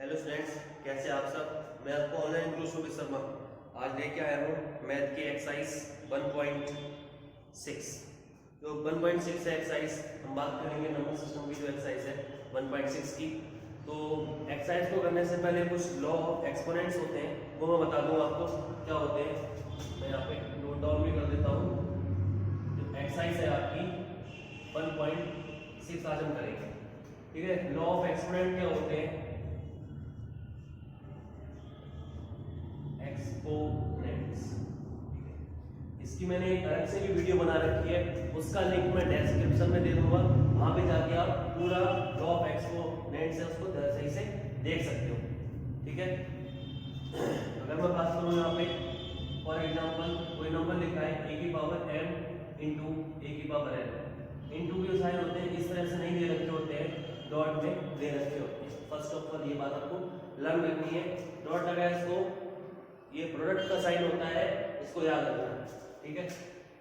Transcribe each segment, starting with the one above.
Hello students, कैसे आप सब। मैं आपको ऑनलाइन गुरु शोभित शर्मा आज लेके आया हूँ मैथ की एक्सरसाइज 1.6। जो 1.6 है एक्सरसाइज, हम बात करेंगे नंबर सिस्टम की जो एक्सरसाइज है 1.6 की। तो एक्सरसाइज को करने से पहले कुछ लॉ ऑफ एक्सपोनेंट्स होते हैं, वो मैं बता दूँ आपको क्या होते हैं। मैं यहाँ पे नोट डाउन भी कर देता हूँ। जो एक्सरसाइज है आपकी 1.6 आज हम करेंगे, ठीक है। लॉ ऑफ एक्सपोनेंट क्या होते हैं? एक्सपोनेंट्स, इसकी मैंने एक अलग से भी वीडियो बना रखी है, उसका लिंक मैं डिस्क्रिप्शन में दे दूंगा। वहां पे जाके आप पूरा लॉ ऑफ एक्सपोनेंट्स है उसको सही से देख सकते हो, ठीक है। अगर मैं बात करूं यहाँ पे फॉर एग्जांपल कोई नंबर लिखा है a की पावर m इंटू a की पावर n। इंटू के साइन होते हैं इस तरह से नहीं दे रखे होते हैं, डॉट में दे रखे होते हैं। फर्स्ट ऑफ ऑल ये बात आपको लर्न रखनी है। डॉट लगा इसको, ये प्रोडक्ट का साइन होता है, इसको याद रखना है, ठीक है।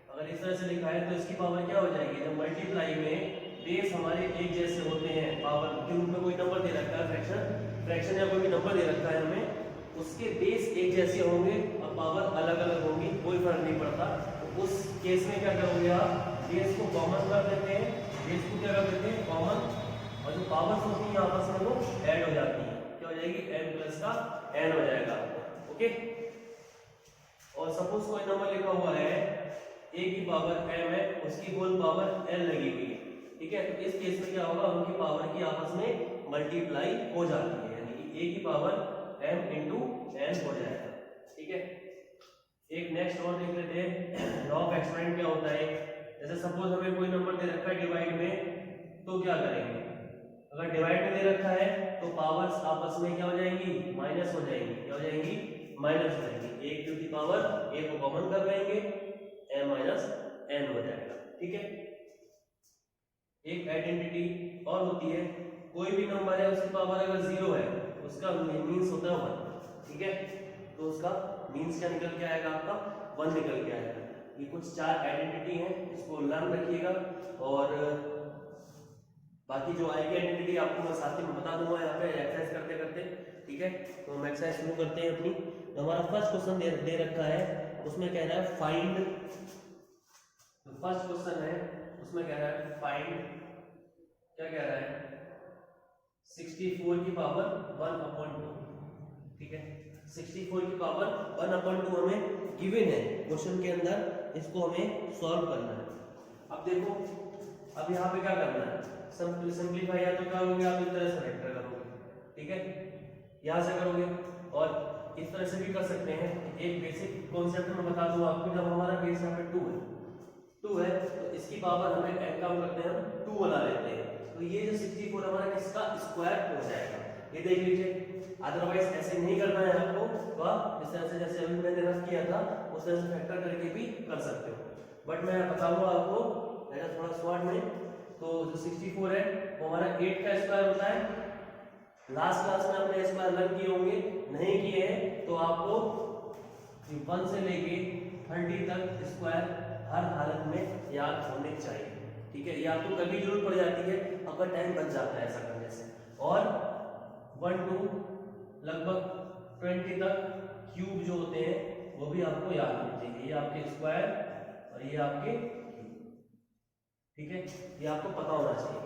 अगर इस तरह से लिखा है तो इसकी पावर क्या हो जाएगी? जब मल्टीप्लाई में बेस हमारे एक जैसे होते हैं, पावर के रूप में कोई नंबर दे रखा है, फ्रैक्शन या कोई भी नंबर दे रखा है हमें, उसके बेस एक जैसे होंगे और पावर अलग अलग होंगी, कोई फर्क नहीं पड़ता। तो उस केस में क्या करोगे आप? बेस को कॉमन कर देते हैं, बेस को क्या कर देते हैं? कॉमन, और जो पावर्स होती है आपस में वो ऐड हो जाती है। क्या हो जाएगी? m प्लस का n हो जाएगा, ओके। और सपोज कोई नंबर लिखा हुआ है a की पावर m है, उसकी होल पावर n लगी हुई है, ठीक है। तो इस केस में क्या होगा? उनकी पावर की आपस में मल्टीप्लाई हो जाती है, यानी कि a की पावर m इंटू n हो जाएगा, ठीक है। एक नेक्स्ट और देख लेते हैं, लॉ ऑफ एक्सपोनेंट क्या होता है। जैसे सपोज हमें कोई नंबर दे रखा है डिवाइड में, तो क्या करेंगे? अगर डिवाइड में दे रखा है तो पावर्स आपस में क्या हो जाएंगी? माइनस हो जाएंगी। क्या हो जाएंगी? माइनस हो जाएंगी। एक टू दी पावर a को कॉमन कर लेंगे, m माइनस n हो जाएगा, ठीक है। एक आइडेंटिटी और होती है, कोई भी नंबर है उसकी पावर अगर 0 है, उसका मींस होता है 1, ठीक है। तो उसका मींस क्या निकल के आएगा? आपका 1 निकल के आएगा। ये कुछ 4 आइडेंटिटी हैं, इसको लर्न रखिएगा। और बाकी जो आएगी आइडेंटिटी आपको मैं साथ में बता दूंगा यहाँ पे एक्सरसाइज करते करते, ठीक है। तो हम एक्सरसाइज शुरू करते हैं अपनी। तो हमारा फर्स्ट क्वेश्चन दे रखा है, उसमें कह रहा है फाइंड। तो फर्स्ट क्वेश्चन है, उसमें कह रहा है फाइंड, क्या कह रहा है? 64 की पावर 1/2, ठीक है। 64 की पावर 1/2 हमें गिवन है क्वेश्चन के अंदर, इसको हमें सॉल्व करना है। अब देखो, अब यहाँ पे क्या करना है? सिंपलीफाई या तो क्या करोगे आप? इस तरह से फैक्टर करोगे, ठीक है, यहां से करोगे। और इस तरह से भी कर सकते हैं। एक बेसिक कॉन्सेप्ट में बता दूं आपको, जब हमारा बेस यहाँ पे 2 है तो इसकी पावर हमें n काम करते हैं, हम 2 बना लेते हैं। तो ये जो 64 हमारा किसका स्क्वायर हो जाएगा, ये देख लीजिए। अदरवाइज ऐसे नहीं करना है आपको, तो आप इस तरह से जैसे अभी मैंने रफ किया था उस तरह से फैक्टर करके भी कर सकते हो। बट मैं बताऊंगा आपको थोड़ा शॉर्ट में। तो जो 64 है वो हमारा 8 का स्क्वायर होता है। लास्ट क्लास में आपने स्क्वायर लर्न किए होंगे, नहीं किए हैं तो आपको 1 से लेके 30 तक स्क्वायर हर हालत में याद होने चाहिए, ठीक है। ये आपको कभी जरूरत पड़ जाती है अगर टाइम बच जाता है ऐसा करने से। और 1 to लगभग 20 तक क्यूब जो होते हैं वो भी आपको याद होने चाहिए। ये आपके स्क्वायर और ये आपके, ठीक है, ये आपको पता होना चाहिए।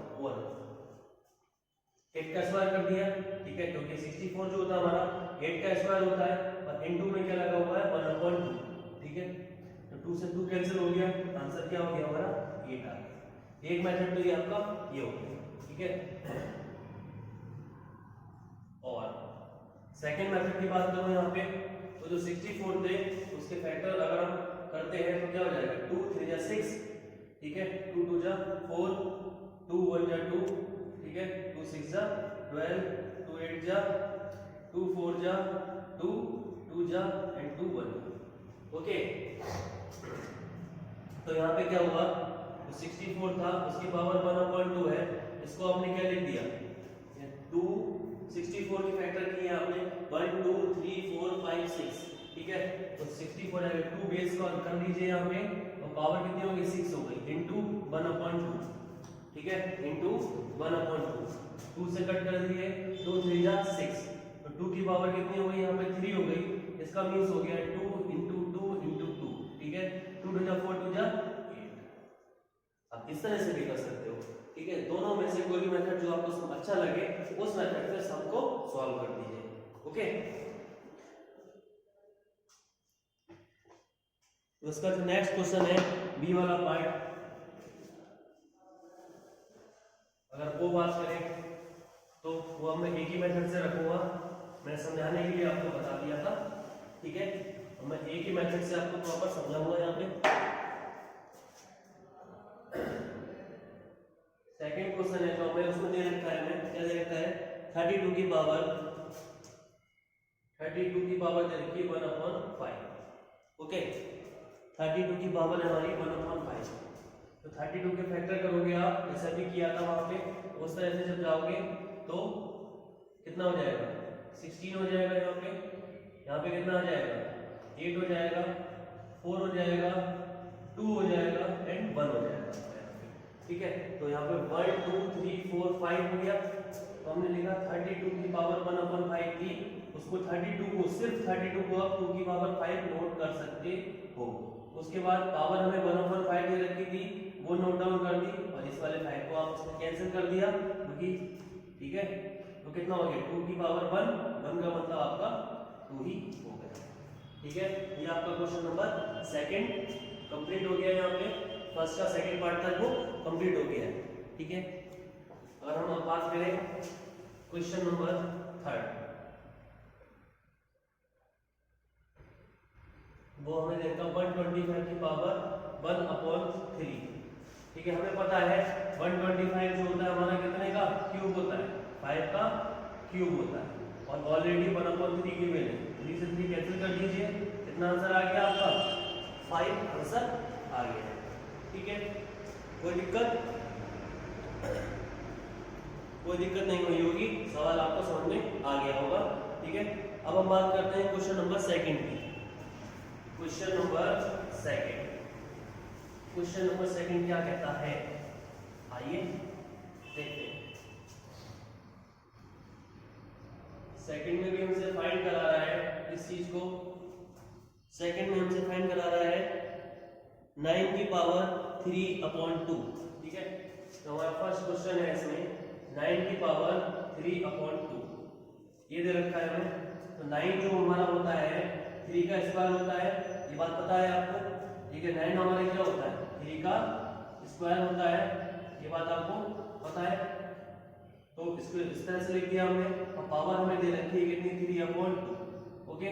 8 का स्क्वायर कर दिया, ठीक है, क्योंकि 64 जो होता है हमारा 8 का स्क्वायर होता है, और इनटू में क्या लगा हुआ है? 1/2, ठीक है। तो 2 से 2 कैंसिल हो गया, आंसर क्या हो गया हमारा? 8 आ गया। एक मेथड तो ये आपका ये हो गया, ठीक है। और सेकंड मेथड की बात करूं यहाँ पे, तो जो 64 थे उसके फैक्टर अगर हम करते हैं तो क्या हो जाएगा? 2 3 जा 6, ठीक है, 2 2 जा 4, 2 1 जा 2, ठीक है, 2 6 जा 12, 2 8 जा 2, 4 जा 2, 2 जा एंड 2 1, ओके। तो यहाँ पे क्या हुआ? तो 64 था, उसकी पावर 1/2 है, इसको आपने क्या लिख दिया? 2 64 की फैक्टर की है आपने 1 2 3 4 5 6, ठीक है। तो 64 है, 2 बेस का कर लीजिए यहाँ पे, तो पावर कितनी होगी? 6 हो गई, इंटू 1/2, ठीक है, इंटू 1/2। 2 से कट कर दिए, 2 3 जा 6, 2 की पावर कितनी हो गई, यहाँ पे 3 हो गई, इसका मीन्स हो गया 2 इंटू 2 इंटू 2, ठीक है, 2 टू जा 4 टू जा 8। आप इस तरह से भी कर सकते हो, ठीक है। दोनों में से कोई भी मेथड जो आपको अच्छा लगे उस मेथड से सम को सॉल्व कर दीजिए, ओके। तो इसका जो नेक्स्ट क्वेश्चन है बी वाला पार्ट, अगर वो बात करें तो वो मैं एक ही मेथड से रखूंगा, मैं समझाने के लिए आपको बता दिया था, ठीक है। तो मैं एक ही मेथड से आपको प्रॉपर समझाऊंगा। यहाँ पे सेकंड क्वेश्चन है जो हमें उसमें दे रखा है, हमें क्या दे रखा है, 32 की पावर दे रखी है 1/5, ओके। 32 की पावर है हमारी 1/5, तो 32 के फैक्टर करोगे आप जैसा भी किया था वहां पे, उस तरह से जब जाओगे तो कितना हो जाएगा, 16 हो जाएगा। यहाँ पे कितना आ जाएगा, 8 हो जाएगा, 4 हो जाएगा, 2 हो जाएगा एंड 1 हो जाएगा, ठीक है। तो यहाँ पे 1 2 3 4 5 हो गया। तो हमने लिखा 32 की पावर 1/5 थी, उसको 32 को सिर्फ 32 को आप 2 की पावर 5 नोट कर सकते हो। उसके बाद पावर हमें 1/5 दे रखी थी, वो नोट डाउन कर दी, और इस वाले 5 को आप इसमें कैंसिल कर दिया, क्योंकि ठीक है। तो कितना हो गया, 2 की पावर 1 का मतलब आपका 2 ही हो गया, ठीक है। ये आपका क्वेश्चन नंबर सेकंड कंप्लीट हो गया। यहाँ पे फर्स्ट का सेकंड पार्ट तक वो कंप्लीट हो गया है, ठीक है। अगर हम अब बात करें क्वेश्चन नंबर थर्ड, वो हमें देखा 125 की पावर 1/3, ठीक है। हमें पता है 125 जो होता है हमारा कितने का क्यूब होता है, 5 का क्यूब होता है, और ऑलरेडी 1/3 की वैल्यू 3 से 3 कैंसिल कर दीजिए, कितना आंसर आ गया आपका 5 आंसर आ गया, ठीक है। कोई दिक्कत नहीं हुई होगी, सवाल आपको समझ में आ गया होगा, ठीक है। अब हम बात करते हैं क्वेश्चन नंबर सेकंड की। क्वेश्चन नंबर सेकंड क्या कहता है, आइए देखते हैं। सेकंड में भी हमसे फाइंड करा रहा है इस चीज को, सेकंड में हमसे फाइंड करा रहा है 9 की पावर 3/2, ठीक है। तो हमारा फर्स्ट क्वेश्चन है इसमें 9 की पावर 3/2 ये दे रखा है हमें। तो 9 जो हमारा होता है 3 का स्क्वायर होता है, ये बात पता है आपको, ठीक है। 9 हमारे क्या होता है, 3 का स्क्वायर होता है, ये बात आपको पता है। तो इसको इस तरह से लिख दिया हमने, और पावर हमें दे रखी है कितनी 3/2, ओके।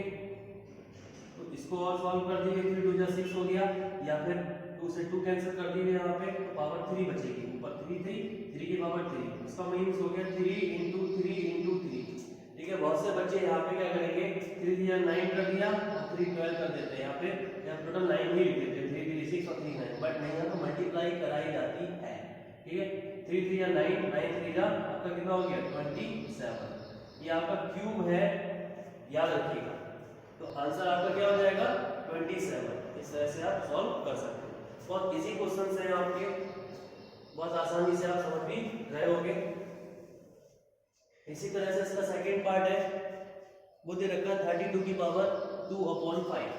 तो इसको और सॉल्व कर दीजिए, 3 2 जा 6 हो गया, या फिर 2 से 2 कैंसिल कर दीजिए, यहाँ पे तो पावर 3 बचेगी, ऊपर 3 थी, 3 की पावर 3, इसका मीन्स हो गया 3 इंटू 3, ठीक है। बहुत से बच्चे यहाँ पे क्या करेंगे, 3 दिया 9 कर दिया और 3 12 कर देते हैं, यहाँ पे यहाँ टोटल 9 ही लिख देते हैं, 3 3 6 और 3 9, बट नहीं, यहाँ तो मल्टीप्लाई कराई जाती है, ठीक है। 3 3 या 9 9 3 जा आपका कितना हो गया 27, ये आपका क्यूब है, याद रखिएगा। तो आंसर आपका क्या हो जाएगा 27। इस तरह से आप सॉल्व कर सकते हैं, बहुत इजी क्वेश्चन है आपके, बहुत आसानी से आप समझ भी रहे होंगे। इसी तरह से इसका सेकंड पार्ट है, वो दे रखा है 32 की पावर 2/5,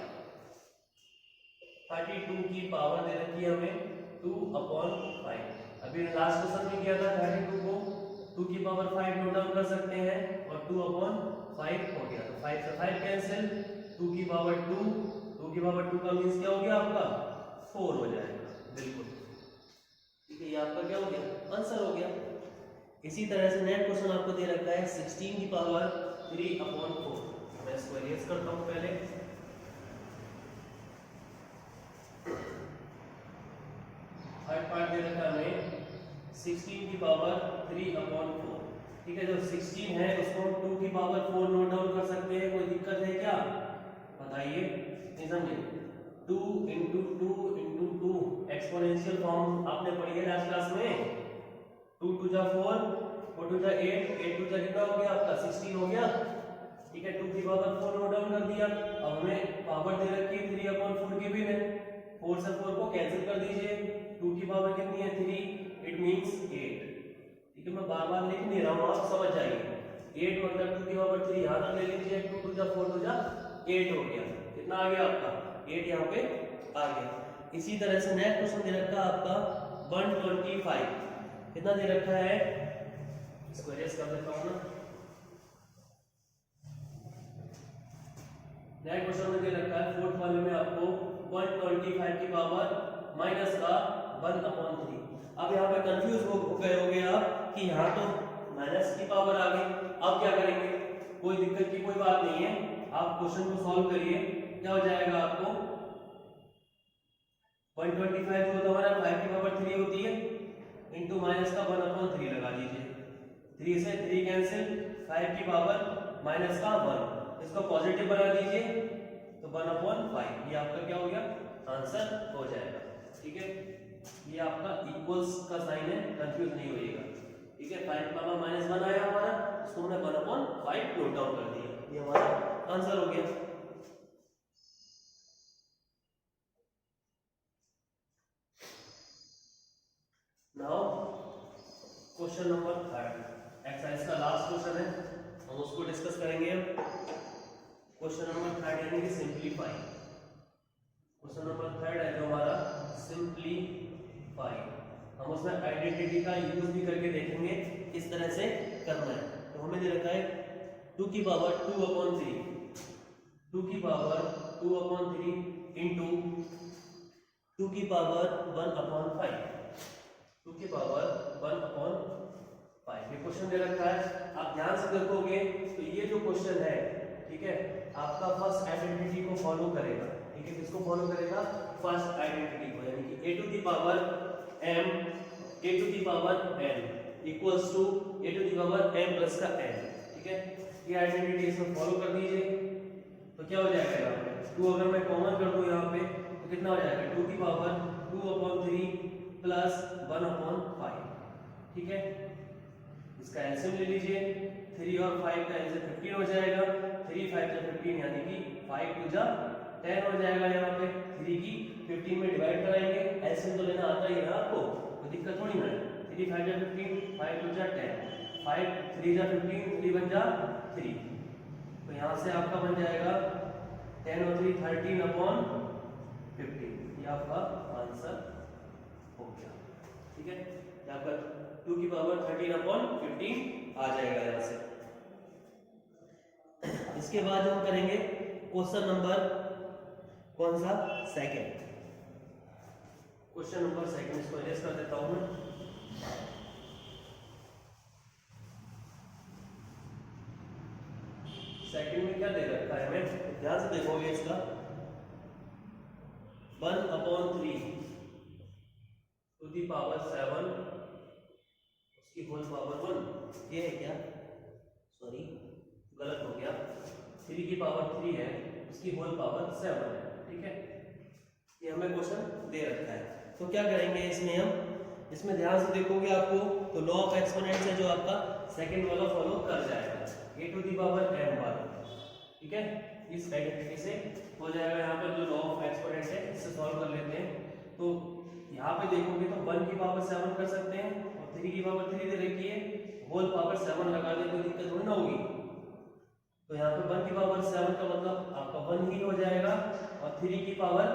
32 की पावर दे रखी है हमें 2/5। अभी लास्ट क्वेश्चन में किया था 32 को 2 की पावर 5 नोट डाउन कर सकते हैं, और 2/5 हो गया, तो 5 से 5 कैंसिल, 2 की पावर 2 का मींस क्या हो गया आपका 4 हो जाएगा, बिल्कुल, ठीक है। ये आपका क्या हो गया आंसर हो गया। इसी तरह से नेक्स्ट क्वेश्चन आपको दे रखा है 16 की पावर 3/4, मैं इसको इरेज करता हूं पहले। थर्ड पार्ट दे रखा है 16 की पावर 3/4, ठीक है। जो 16 है उसको 2 की पावर 4 नोट डाउन कर सकते हैं, कोई दिक्कत है क्या बताइए, नहीं समझे। 2 इंटू 2 एक्सपोनेंशियल फॉर्म आपने पढ़ी है लास्ट क्लास में, 2 2 जा 4, 4 2 जा 8, 8 2 जा कितना हो गया आपका 16 हो गया, ठीक है। 2 की पावर 4 नोट डाउन कर दिया। अब हमें पावर दे रखी है 3/4 की भी है, 4 से 4 को कैंसिल कर दीजिए, 2 की पावर कितनी है 3, इट मींस 8, ठीक है। मैं बार बार लिख नहीं रहा हूँ, आप समझ जाइए, 8 मतलब 2 की पावर 3 यहाँ तक ले लीजिए, 2 टू जा 4 टू जा 8 हो गया। कितना आ गया आपका 8 यहाँ पे आ गया। इसी तरह से नेक्स्ट क्वेश्चन दे रखा है आपका 125। कितना दे रखा है, इसको एरेज कर देता हूँ ना। नेक्स्ट क्वेश्चन में दे रखा है फोर्थ वाले में आपको 125 की पावर माइनस का 1/3। अब यहाँ पे कंफ्यूज हो गए होगे आप कि यहाँ तो माइनस की पावर आ गई, अब क्या करेंगे। कोई दिक्कत की कोई बात नहीं है, आप क्वेश्चन को सॉल्व करिए। क्या हो जाएगा आपको 125 जो हमारा 5 की पावर 3 होती है इंटू माइनस का 1/3 लगा दीजिए। 3 से 3 कैंसिल, 5 की पावर माइनस का 1, इसको पॉजिटिव बना दीजिए तो 1/5। ये आपका क्या हो गया आंसर हो जाएगा। ठीक है, ये आपका इक्वल्स का साइन है, कंफ्यूज नहीं होइएगा। ठीक है, 5 की पावर -1 आया हमारा, इसको हमने 1/5 नोट डाउन कर दिया, ये हमारा आंसर हो गया। नाउ क्वेश्चन नंबर 3 एक्सरसाइज का लास्ट क्वेश्चन है, हम उसको डिस्कस करेंगे। क्वेश्चन नंबर 3 यानी कि सिंपलीफाई। क्वेश्चन नंबर 3 है जो हमारा सिंपलीफाई, हम उसमें आइडेंटिटी का यूज भी करके देखेंगे किस तरह से करना है। तो हमें दे रखा है 2 की पावर 2/3, 2 की पावर 2/3 इंटू 2 की पावर 1/5, 2 की पावर 1/5। ये क्वेश्चन दे रखा है, आप ध्यान से देखोगे तो ये जो क्वेश्चन है, ठीक है, आपका फर्स्ट आइडेंटिटी को फॉलो करेगा। ठीक है, किसको फॉलो करेगा, फर्स्ट आइडेंटिटी को, यानी कि a to the power m, a to the power n equals to a to the power m plus का n। ठीक है, ये आइडेंटिटी इसमें फॉलो कर दीजिए तो क्या हो जाएगा यहाँ पे 2 अगर मैं कॉमन कर दूं यहाँ पे तो कितना हो जाएगा 2 की पावर 2/3 प्लस 1/5। ठीक है, इसका एलसीएम ले लीजिए, 3 और 5 का एलसीएम 15 हो जाएगा, 3 5 जा 15 यानी कि 5 2 जा 10 हो जाएगा। यहाँ पे 3 की 15 में डिवाइड कराएंगे, एलसीएम तो लेना आता ही है आपको, कोई दिक्कत थोड़ी ना है। 3 5 जा 15, 5 2 जा 10, 5 3 जा 15, 3 1 जा 3, तो यहाँ से आपका बन जाएगा 10 और 3 13/15, ये आपका आंसर हो गया। ठीक है, यहाँ पर 2 की पावर 13/15 आ जाएगा यहाँ से। इसके बाद हम करेंगे क्वेश्चन नंबर कौन सा, सेकंड। क्वेश्चन नंबर सेकंड, इसको एरेज कर देता हूं मैं। सेकंड में क्या दे रखा है हमें, ध्यान से देखोगे इसका 1/3 टू दी पावर 7 उसकी होल पावर 1, ये है क्या, सॉरी गलत हो गया, 3 की पावर 3 है उसकी होल पावर 7 है। ठीक है, ये हमें क्वेश्चन दे रखा है। तो क्या करेंगे इसमें हम, इसमें ध्यान से देखोगे आपको तो लॉ ऑफ एक्सपोनेंट्स है जो आपका सेकंड वाला फॉलो कर जाएगा, a to the power m वाला। ठीक है, इस आइडेंटिटी से हो जाएगा। यहाँ पर जो लॉ ऑफ एक्सपोनेंट्स है इससे सॉल्व कर लेते हैं। तो यहाँ पे देखोगे तो 1 की पावर 7 कर सकते हैं और 3 की पावर 3 दे रखी है, होल पावर 7 लगा दे, कोई दिक्कत थोड़ी ना होगी। तो यहाँ पे 1 की पावर 7 का मतलब आपका 1 ही हो जाएगा और 3 की पावर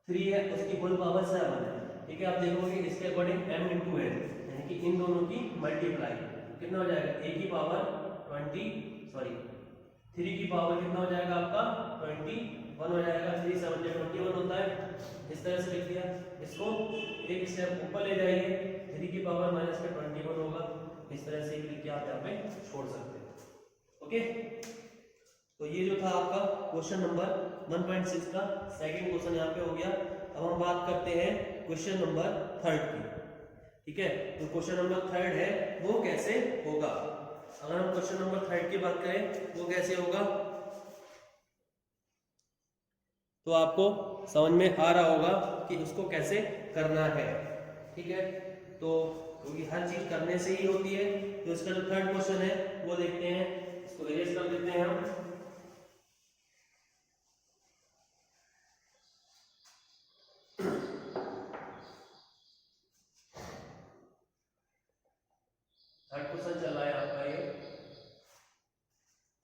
3 है उसकी होल पावर 7 है। ठीक है, आप देखोगे इसके अकॉर्डिंग m इंटू n, यानी कि इन दोनों की मल्टीप्लाई कितना हो जाएगा, a की पावर 3 की पावर कितना हो जाएगा आपका 21 हो जाएगा, 3 7 21 होता है। इस तरह से लिख दिया, इसको एक स्टेप ऊपर ले जाइए, 3 की पावर माइनस का 21 होगा, इस तरह से लिख के आप यहाँ पे छोड़ सकते हैं। ओके, तो ये जो था आपका क्वेश्चन नंबर 1.6 का सेकंड क्वेश्चन यहाँ पे हो गया। अब हम बात करते हैं क्वेश्चन नंबर 3 की। ठीक है, तो क्वेश्चन नंबर 3 है वो कैसे होगा। अगर हम क्वेश्चन नंबर 3 की बात करें वो कैसे होगा तो आपको समझ में आ रहा होगा कि उसको कैसे करना है। ठीक है, तो क्योंकि हर चीज करने से ही होती है, तो इसका जो 3rd क्वेश्चन है वो देखते हैं, इसको इरेज कर देते हैं हम। थर्ड क्वेश्चन चल रहा है आपका ये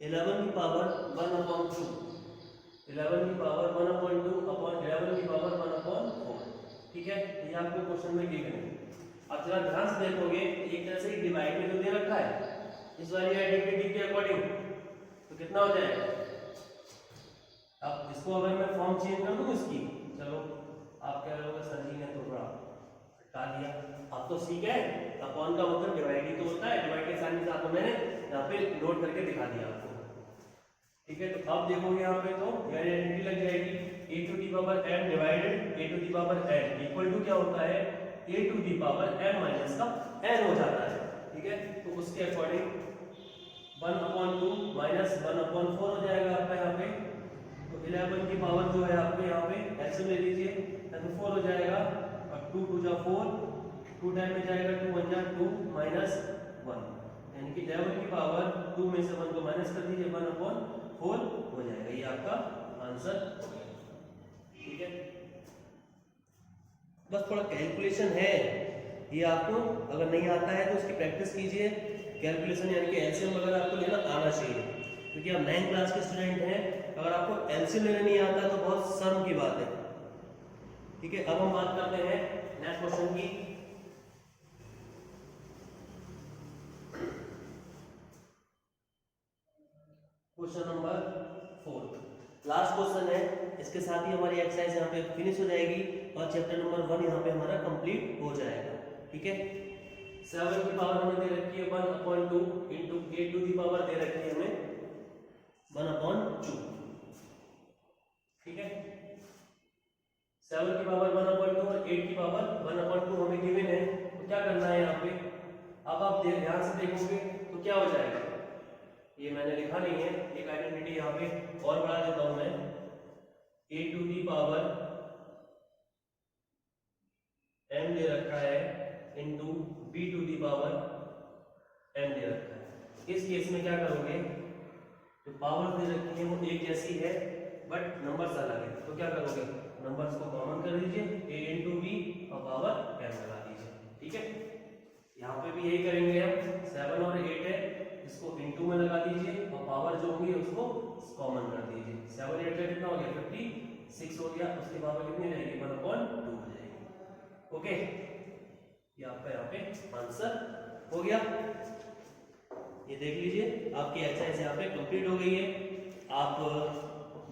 11 की पावर 1/2, 11 की पावर 1/2 अपॉन 11 की पावर 1/4। ठीक है, ये आपको क्वेश्चन में गिवन है। अब जरा ध्यान से देखोगे एक तरह से डिवाइड में जो दे रखा है इस वाली आइडेंटिटी के अकॉर्डिंग, तो कितना हो जाएगा। अब इसको अगर मैं फॉर्म चेंज कर दूं इसकी, चलो आप कह रहे हो सर जी ने तो थोड़ा हटा दिया, अब तो ठीक है, अपॉन का मतलब डिवाइड ही तो होता है, डिवाइड के साइन के साथ मैंने यहाँ पे नोट करके दिखा दिया आपको। ठीक है, तो अब देखोगे यहाँ पे तो ये आइडेंटिटी लग जाएगी, a to the power m divided a to the power n equal to क्या होता है, a to the power m minus का n हो जाता है। ठीक है, तो उसके अकॉर्डिंग 1/2 माइनस 1/4 हो जाएगा आपका यहाँ पे, तो 11 की पावर जो है आपको यहाँ पे एलसीएम ले लीजिए, तो 4 हो जाएगा, और 2 2 जा 4, 2 टाइम में जाएगा 2 1 जा 2 माइनस 1, यानी कि 11 की पावर 2 में से 1 को माइनस कर दीजिए, 1/4 हो जाएगा, ये आपका आंसर हो गया। ठीक है, बस थोड़ा कैलकुलेशन है, ये आपको अगर नहीं आता है तो उसकी प्रैक्टिस कीजिए, कैलकुलेशन यानी कि एलसीएम वगैरह आपको लेना आना चाहिए, क्योंकि आप 9th क्लास के स्टूडेंट हैं, अगर आपको एलसीएम लेना नहीं आता तो बहुत शर्म की बात है। ठीक है, अब हम बात करते हैं नेक्स्ट क्वेश्चन की। क्वेश्चन नंबर 4 लास्ट क्वेश्चन है, इसके साथ ही हमारी एक्सरसाइज यहाँ पे फिनिश हो जाएगी और चैप्टर नंबर 1 यहाँ पे हमारा कंप्लीट हो जाएगा। ठीक है, 7 की पावर हमें दे रखी है 1/2 into a to the power दे रखी है हमें 1/2। ठीक है, 7 की पावर 1/2 और 8 की पावर 1/2 हमें गिवन है, तो क्या करना है यहाँ पे, अब आप ध्यान से देखोगे तो क्या हो जाएगा, ये मैंने लिखा नहीं है, एक आइडेंटिटी यहाँ पे और बढ़ा देता हूं मैं, a to the power m दे रखा है into b to the power m दे रखा है। इस केस में क्या करोगे, जो पावर दे रखी है वो एक जैसी है बट नंबर्स अलग है, तो क्या करोगे, नंबर्स को कॉमन कर दीजिए, a इंटू बी और पावर m लगा दीजिए। ठीक है, यहाँ पे भी यही करेंगे हम, 7 और 8 है, इसको इंटू में लगा दीजिए और पावर जो होगी उसको कॉमन कर दीजिए, 7 8 का कितना हो गया 56 हो गया, उसकी पावर कितनी रहेगी 1/2 हो जाएगी। ओके, ये आपका यहाँ पे आंसर हो गया, ये देख लीजिए आपकी एक्सरसाइज यहाँ पे कंप्लीट हो गई है। आप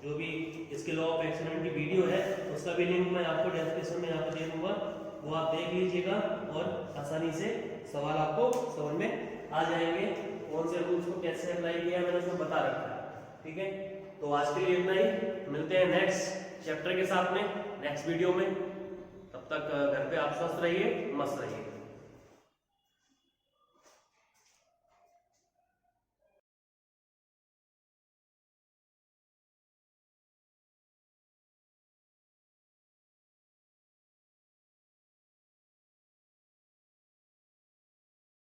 जो भी इसके लॉ ऑफ एक्सपेरिमेंट की वीडियो है उसका भी लिंक मैं आपको डिस्क्रिप्शन में यहाँ पे दे दूंगा, वो आप देख लीजिएगा और आसानी से सवाल आपको समझ में आ जाएंगे, कौन से रूल्स को कैसे अप्लाई किया मैंने उसमें बता रखा है। ठीक है, तो आज के लिए इतना ही, मिलते हैं नेक्स्ट चैप्टर के साथ में नेक्स्ट वीडियो में, तब तक घर पे आप स्वस्थ रहिए, मस्त रहिए।